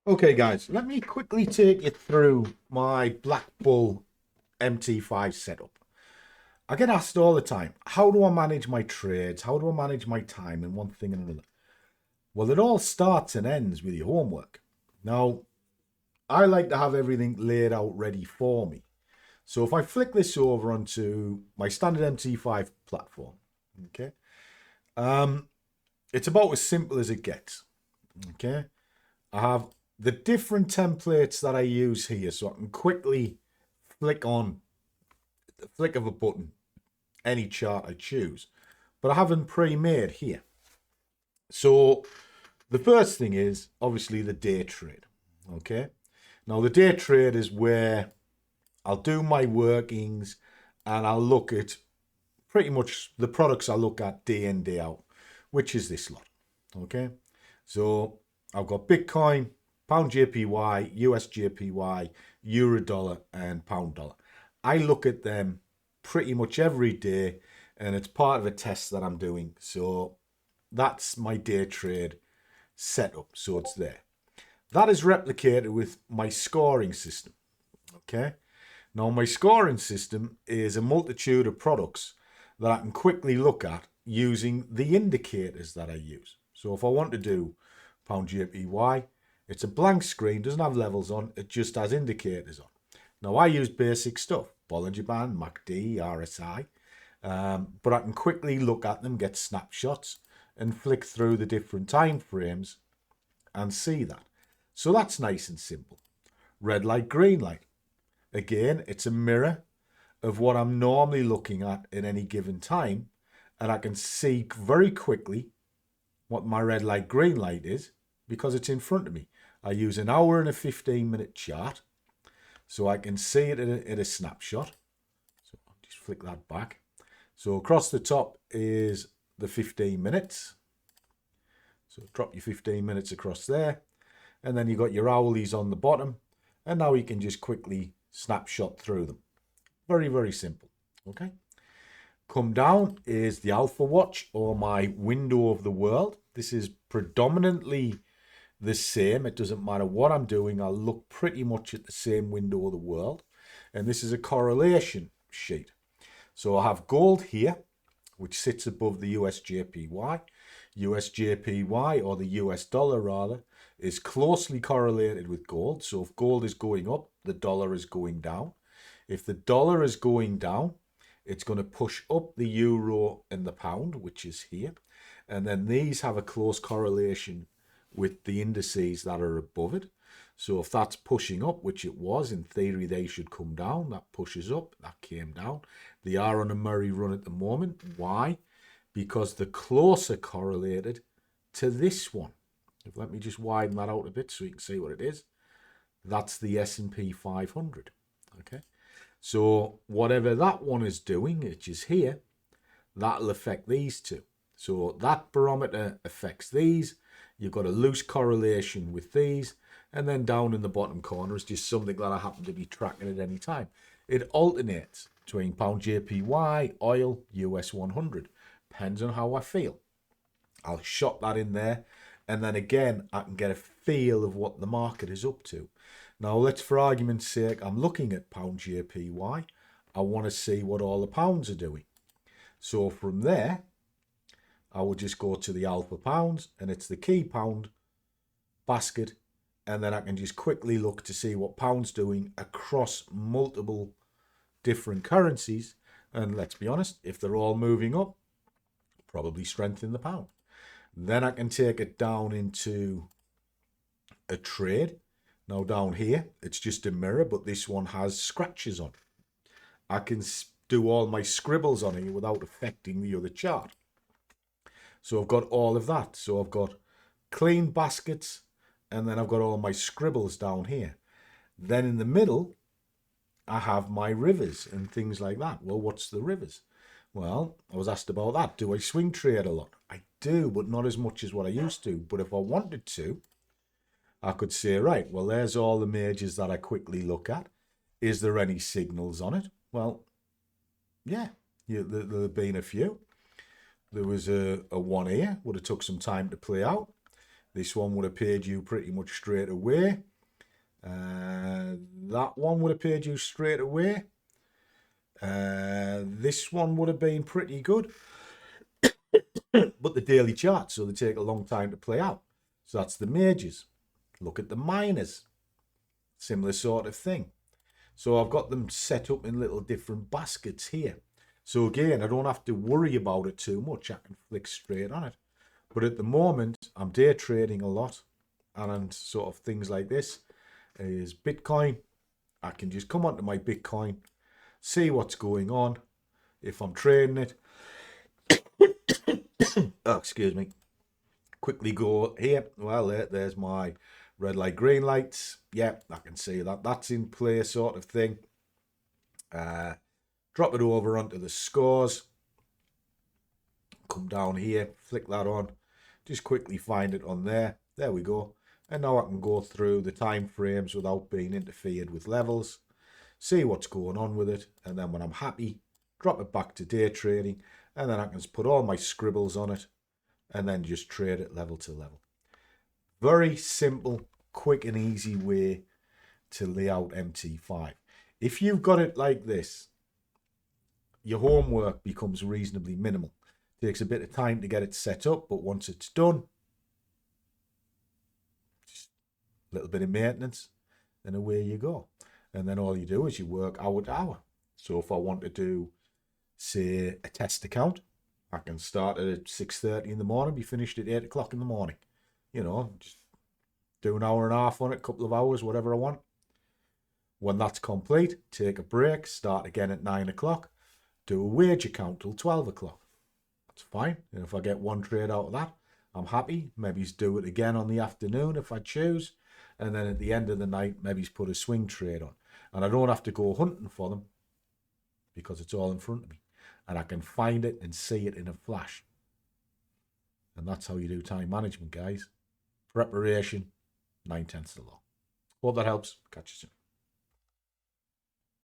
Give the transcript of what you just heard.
Okay, guys, let me quickly take you through my BlackBull MT5 setup. I get asked all the time, how do I manage my trades? How do I manage my time and one thing and another? Well, it all starts and ends with your homework. Now, I like to have everything laid out ready for me. So if I flick this over onto my standard MT5 platform, okay, um, it's about as simple as it gets. Okay, I have the different templates that I use here, so I can quickly flick on the flick of a button any chart I choose. But I have them pre-made here. So the first thing is obviously the day trade. Okay. Now the day trade is where I'll do my workings and I'll look at pretty much the products I look at day in, day out, which is this lot. Okay. So I've got Bitcoin, pound JPY, US JPY, euro dollar, and pound dollar. I look at them pretty much every day, and it's part of a test that I'm doing. So that's my day trade setup. So it's there. That is replicated with my scoring system. Okay. Now, my scoring system is a multitude of products that I can quickly look at using the indicators that I use. So if I want to do pound JPY, it's a blank screen, doesn't have levels on, it just has indicators on. Now, I use basic stuff, Bollinger Band, MACD, RSI, but I can quickly look at them, get snapshots, and flick through the different time frames and see that. So that's nice and simple. Red light, green light. Again, it's a mirror of what I'm normally looking at any given time, and I can see very quickly what my red light, green light is because it's in front of me. I use an hour and a 15-minute chart, so I can see it at a snapshot. So I'll just flick that back. So across the top is the 15 minutes. So drop your 15 minutes across there, and then you got your hourlies on the bottom, and now you can just quickly snapshot through them. Very, very simple. Okay. Come down is the Alpha Watch, or my window of the world. This is predominantly the same. It doesn't matter what I'm doing. I'll look pretty much at the same window of the world. And this is a correlation sheet. So I have gold here, which sits above the USJPY. USJPY, or the US dollar rather, is closely correlated with gold. So if gold is going up, the dollar is going down. If the dollar is going down, it's going to push up the euro and the pound, which is here. And then these have a close correlation with the indices that are above it. So if that's pushing up, which it was, in theory they should come down. That pushes up, that came down. They are on a Murray run at the moment. Why? Because they're closer correlated to this one. Let me just widen that out a bit so you can see what it is. That's the S&P 500. Okay. So whatever that one is doing, which is here, that'll affect these two. So that barometer affects these. You've got a loose correlation with these. And then down in the bottom corner is just something that I happen to be tracking at any time. It alternates between pound JPY, oil, US 100. Depends on how I feel. I'll shot that in there. And then again, I can get a feel of what the market is up to. Now, let's, for argument's sake, I'm looking at pound JPY. I want to see what all the pounds are doing. So from there, I will just go to the alpha pounds, and it's the key pound basket. And then I can just quickly look to see what pound's doing across multiple different currencies. And let's be honest, if they're all moving up, probably strengthen the pound. Then I can take it down into a trade. Now down here, it's just a mirror, but this one has scratches on. I can do all my scribbles on here without affecting the other chart. So I've got all of that. So I've got clean baskets, and then I've got all my scribbles down here. Then in the middle, I have my rivers and things like that. Well, what's the rivers? Well, I was asked about that. Do I swing trade a lot? I do, but not as much as what I used to. But if I wanted to, I could say, right, well, there's all the majors that I quickly look at. Is there any signals on it? Well, yeah, there have been a few. There was a one here, would have took some time to play out. This one would have paid you pretty much straight away. That one would have paid you straight away. This one would have been pretty good. But the daily charts, so they take a long time to play out. So that's the majors. Look at the minors. Similar sort of thing. So I've got them set up in little different baskets here. So again, I don't have to worry about it too much. I can flick straight on it. But at the moment, I'm day trading a lot. And sort of things like this is Bitcoin. I can just come onto my Bitcoin, see what's going on. If I'm trading it, oh, excuse me, quickly go here. Well, there's my red light, green lights. Yeah, I can see that. That's in play sort of thing. Drop it over onto the scores. Come down here, flick that on. Just quickly find it on there. There we go. And now I can go through the time frames without being interfered with levels. See what's going on with it. And then when I'm happy, drop it back to day trading. And then I can just put all my scribbles on it. And then just trade it level to level. Very simple, quick and easy way to lay out MT5. If you've got it like this, your homework becomes reasonably minimal. It takes a bit of time to get it set up, but once it's done, just a little bit of maintenance, and away you go. And then all you do is you work hour to hour. So if I want to do, say, a test account, I can start at 6:30 in the morning, be finished at 8 o'clock in the morning. You know, just do an hour and a half on it, a couple of hours, whatever I want. When that's complete, take a break, start again at 9 o'clock, do a wage account till 12 o'clock. That's fine. And if I get one trade out of that, I'm happy. Maybe do it again on the afternoon if I choose. And then at the end of the night, maybe put a swing trade on. And I don't have to go hunting for them because it's all in front of me. And I can find it and see it in a flash. And that's how you do time management, guys. Preparation, 9/10 of the law. Hope that helps. Catch you soon.